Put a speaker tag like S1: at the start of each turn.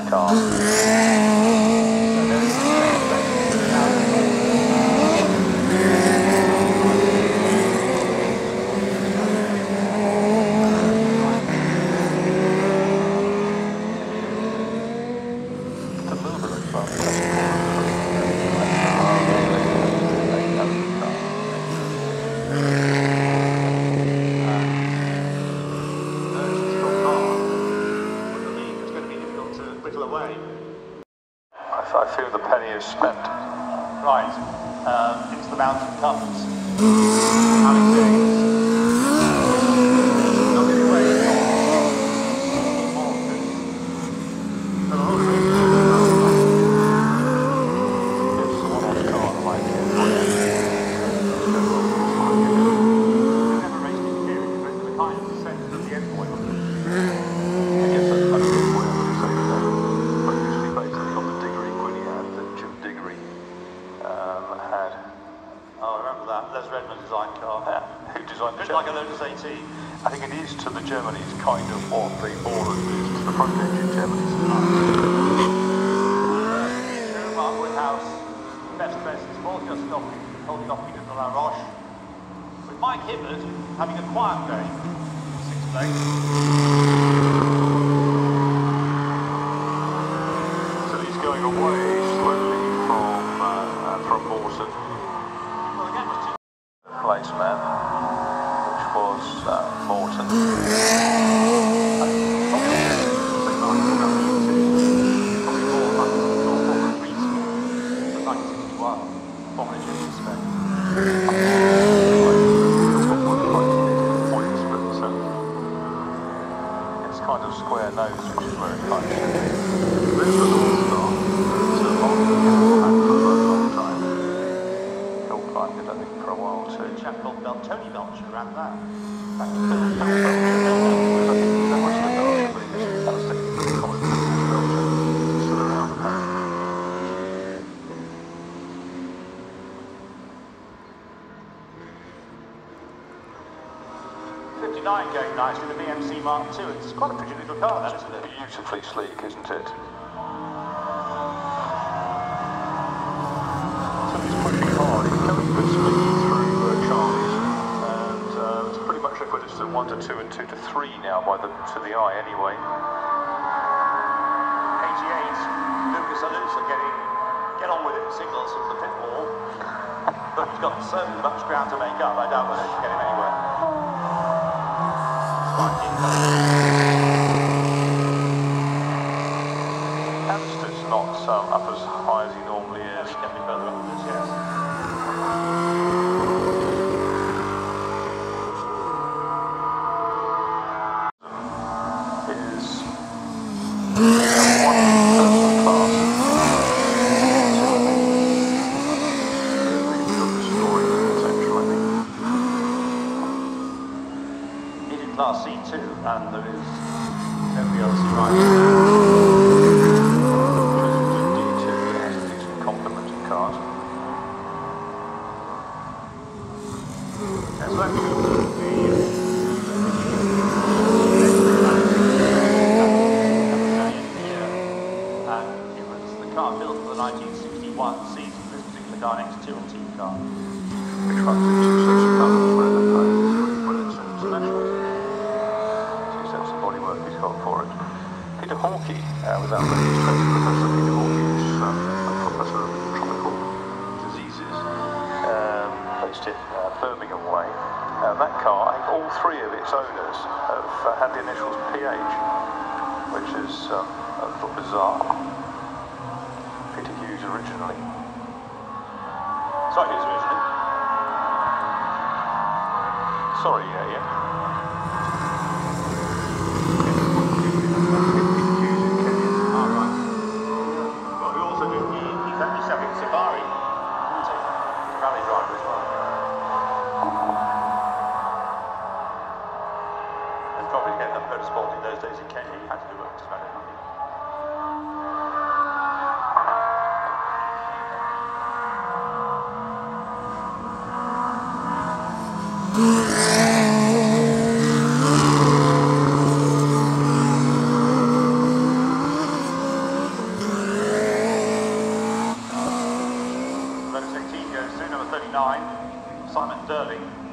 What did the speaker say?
S1: car. I feel the penny is spent.
S2: Right, into the mountain comes. How are you doing? Not getting away.
S1: It's the one on the car, I like it.
S2: You've never raced in here, you've raced the kind of descent of the endpoint.
S1: I guess that's a good point, I would say that. But usually basically on the Diggory Quinny ad that Jim Diggory had.
S2: Oh, I remember that. Les Redmond designed car.
S1: Yeah. Who designed the
S2: like a Lotus 18.
S1: I think it is to the Germany's kind of what the Ballers is to the front engine Germany's.
S2: Mark Woodhouse, best dressed is holding off Peter de la Roche. With Mike Hibbert having a quiet day. 6 legs.
S1: So he's going away slowly from Mawson.
S2: Well, again, was too
S1: Place man, which was Morton. It's kind of square nose, which is where it kind of should be. This was all start. It's a long time. Hill climbed it, I think, for a while too.
S2: a chap called Tony Belcher ran that. Going nicely, the BMC Mark II. It's quite a pretty little car, that, isn't it?
S1: Beautifully sleek, isn't it? So he's pushing hard. He's coming good speed through Charlie's, and it's pretty much equidistant 1 to 2 and 2 to 3 now to the eye anyway.
S2: 88, Lucas Alusa get on with it, signals of the pit wall, but he's got so much ground to make up. I doubt whether he can get him anywhere.
S1: Hamster's not up as high as he normally is.
S2: He can be further up than this, yes.
S1: Is one-person class. Restoring the potential, I think.
S2: He did Class C2, and there is every other C right.
S1: D2 has a decent complement of cars.
S2: That's right. And it was the car built for the 1961 season, this particular car next to a team car.
S1: Which runs in 2 sets of colours where the bullets and internationals. 2 sets of bodywork he's got for it. Peter Hawkey was out there. He's Professor Peter Hawkey, who's a professor of tropical diseases, based in Birmingham way. That car, I think all 3 of its owners have had the initials PH, which is a little bizarre. Peter Hughes originally.
S2: Sorry, who's originally?
S1: Sorry, yeah.
S2: Oh, right. Well, we also do, he's actually selling Safari, isn't he? He's a rally driver as well. And probably getting up motorsport in those days in Kenya, you had to do work just about everything. 9, Simon Durling.